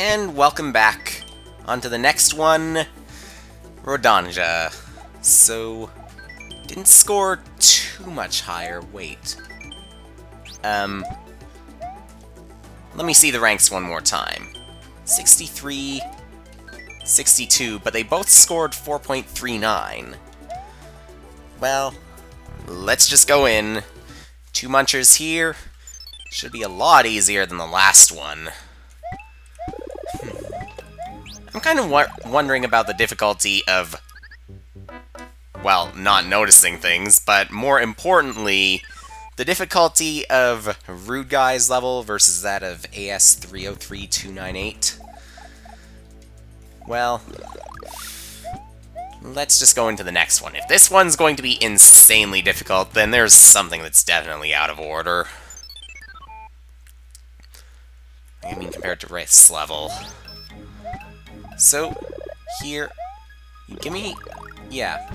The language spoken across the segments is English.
And welcome back. On to the next one, Rodanja. So, didn't score too much higher. Wait. Let me see the ranks one more time. 63, 62, but they both scored 4.39. Well, let's just go in. 2 munchers here. Should be a lot easier than the last one. I'm kind of wondering about the difficulty of, well, not noticing things, but more importantly, the difficulty of Rude Guy's level versus that of AS303298. Well, let's just go into the next one. If this one's going to be insanely difficult, then there's something that's definitely out of order. I mean, compared to Wraith's level. So, here, you give me, yeah,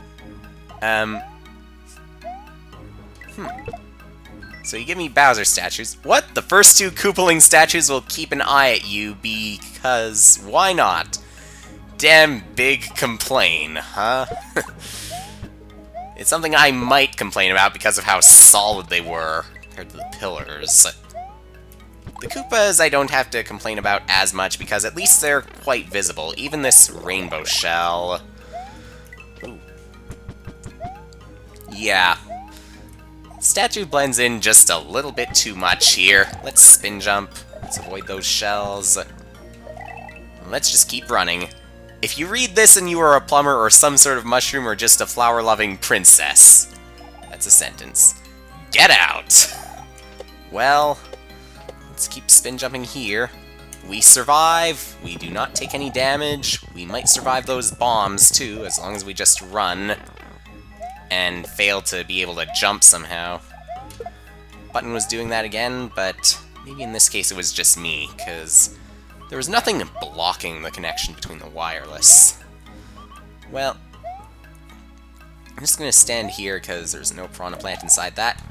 So you give me Bowser statues. What? The first 2 Koopaling statues will keep an eye at you because, why not? Damn big complain, huh? It's something I might complain about because of how solid they were compared to the pillars. The Koopas I don't have to complain about as much because at least they're quite visible. Even this rainbow shell. Ooh. Yeah. Statue blends in just a little bit too much here. Let's spin jump. Let's avoid those shells. Let's just keep running. If you read this and you are a plumber or some sort of mushroom or just a flower-loving princess, that's a sentence. Get out! Well, let's keep spin jumping here. We survive. We do not take any damage. We might survive those bombs too, as long as we just run and fail to be able to jump somehow. Button was doing that again, but maybe in this case it was just me, because there was nothing blocking the connection between the wireless. Well, I'm just going to stand here because there's no piranha plant inside that.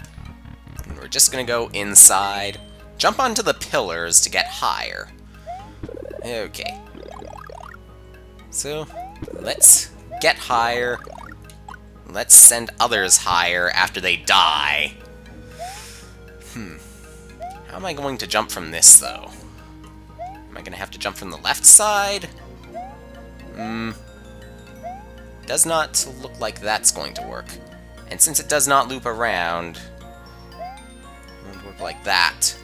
And we're just going to go inside, jump onto the pillars to get higher. Okay. So, let's get higher. Let's send others higher after they die. How am I going to jump from this, though? Am I going to have to jump from the left side? Does not look like that's going to work. And since it does not loop around, it won't work like that.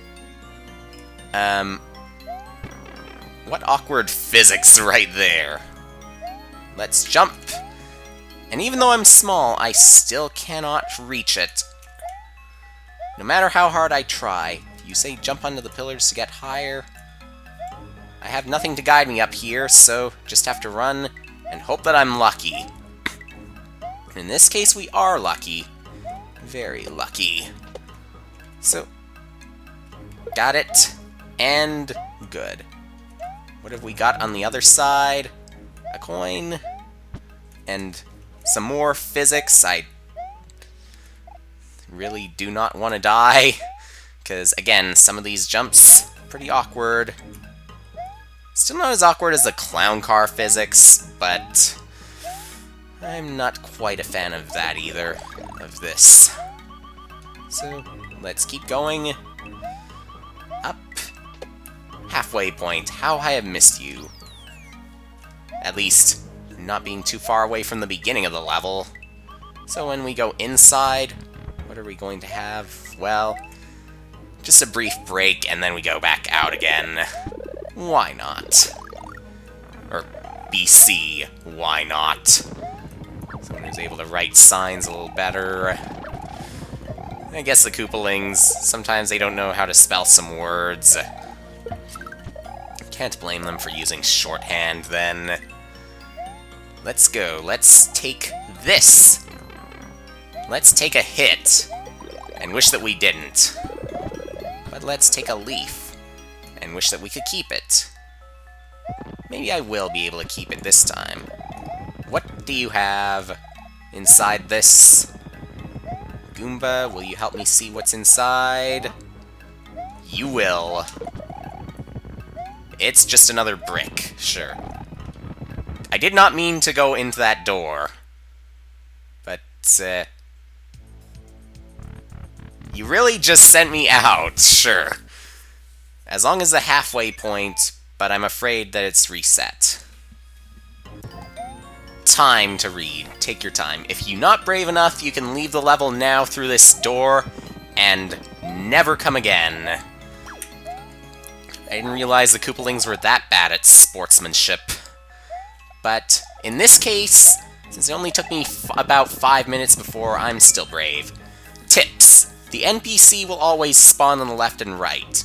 What awkward physics right there. Let's jump. And even though I'm small, I still cannot reach it. No matter how hard I try. If you say jump onto the pillars to get higher, I have nothing to guide me up here, so just have to run and hope that I'm lucky. In this case, we are lucky. Very lucky. So, got it, and good. What have we got on the other side? A coin, and some more physics. I really do not want to die, because, again, some of these jumps, pretty awkward. Still not as awkward as the clown car physics, but I'm not quite a fan of that either, of this. So, let's keep going. Up. Halfway point. How I have missed you. At least, not being too far away from the beginning of the level. So when we go inside, what are we going to have? Well, just a brief break, and then we go back out again. Why not? Or BC, why not? Someone who's able to write signs a little better. I guess the Koopalings, sometimes they don't know how to spell some words. Can't blame them for using shorthand, then. Let's go. Let's take this. Let's take a hit, and wish that we didn't. But let's take a leaf, and wish that we could keep it. Maybe I will be able to keep it this time. What do you have inside this? Goomba, will you help me see what's inside? You will. It's just another brick, sure. I did not mean to go into that door. But, you really just sent me out, sure. As long as the halfway point, but I'm afraid that it's reset. Time to read. Take your time. If you're not brave enough, you can leave the level now through this door and never come again. I didn't realize the Koopalings were that bad at sportsmanship. But in this case, since it only took me about 5 minutes before, I'm still brave. Tips. The NPC will always spawn on the left and right.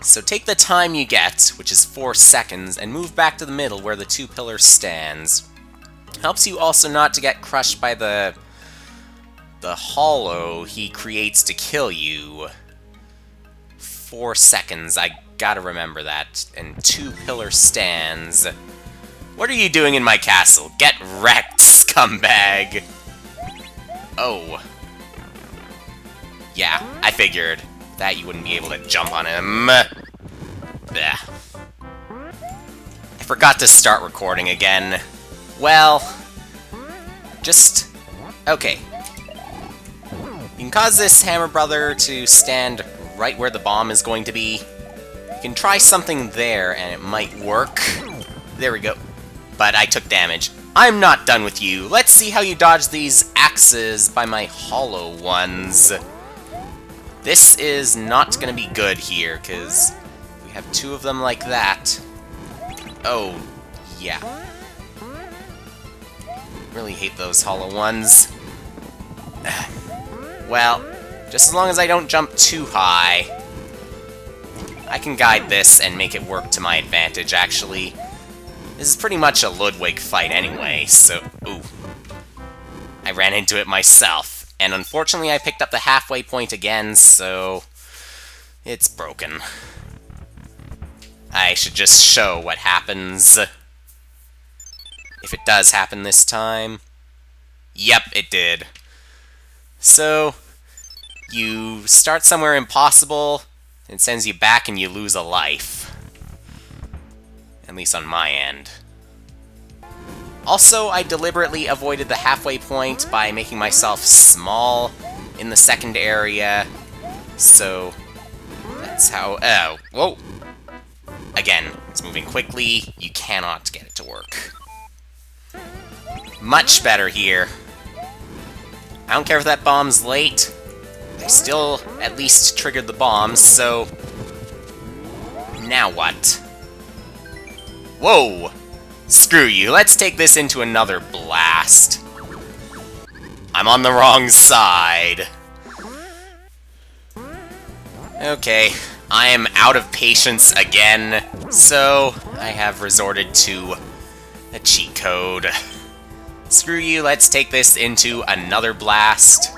So take the time you get, which is 4 seconds, and move back to the middle where the 2 pillars stands. Helps you also not to get crushed by the hollow he creates to kill you. 4 seconds, I gotta remember that. And 2 pillar stands. What are you doing in my castle? Get wrecked, scumbag! Oh. Yeah, I figured that you wouldn't be able to jump on him. Blech. I forgot to start recording again. Well, just... okay. You can cause this Hammer Brother to stand right where the bomb is going to be. You can try something there, and it might work. There we go. But I took damage. I'm not done with you. Let's see how you dodge these axes by my hollow ones. This is not going to be good here, because we have 2 of them like that. Oh, yeah. Really hate those hollow ones. Well, just as long as I don't jump too high, I can guide this and make it work to my advantage, actually. This is pretty much a Ludwig fight anyway, so... ooh. I ran into it myself. And unfortunately, I picked up the halfway point again, so it's broken. I should just show what happens. If it does happen this time. Yep, it did. So, you start somewhere impossible, it sends you back and you lose a life. At least on my end. Also, I deliberately avoided the halfway point by making myself small in the second area, so that's how... oh, whoa! Again, it's moving quickly, you cannot get it to work. Much better here. I don't care if that bomb's late, I still at least triggered the bomb, so... now what? Whoa! Screw you, let's take this into another blast. I'm on the wrong side. Okay, I am out of patience again, so I have resorted to a cheat code. Screw you, let's take this into another blast.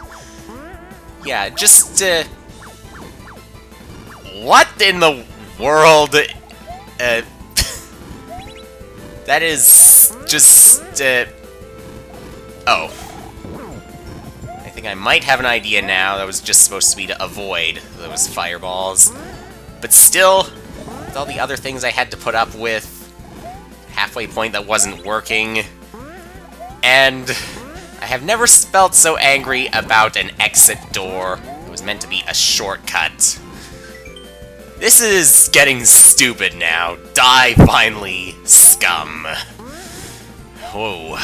Yeah, just, what in the world? That is just, oh. I think I might have an idea now. That was just supposed to be to avoid those fireballs. But still, with all the other things I had to put up with, halfway point that wasn't working, and I have never felt so angry about an exit door. It was meant to be a shortcut. This is getting stupid now. Die finally, scum. Whoa.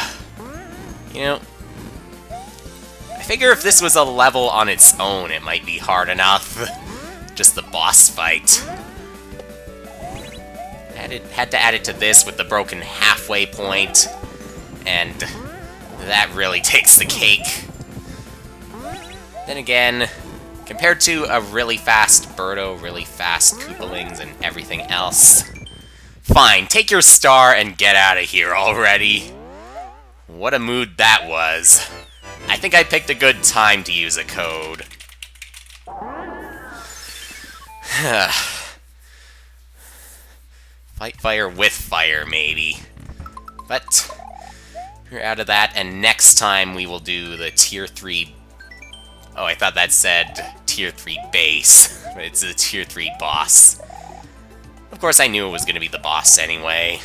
You know, I figure if this was a level on its own, it might be hard enough. Just the boss fight. Had to add it to this with the broken halfway point, and that really takes the cake. Then again, compared to a really fast Birdo, really fast Koopalings, and everything else, fine, take your star and get out of here already. What a mood that was. I think I picked a good time to use a code. Fight fire with fire, maybe. But we're out of that, and next time we will do the Tier 3... oh, I thought that said Tier 3 base, but it's a Tier 3 boss. Of course, I knew it was going to be the boss anyway.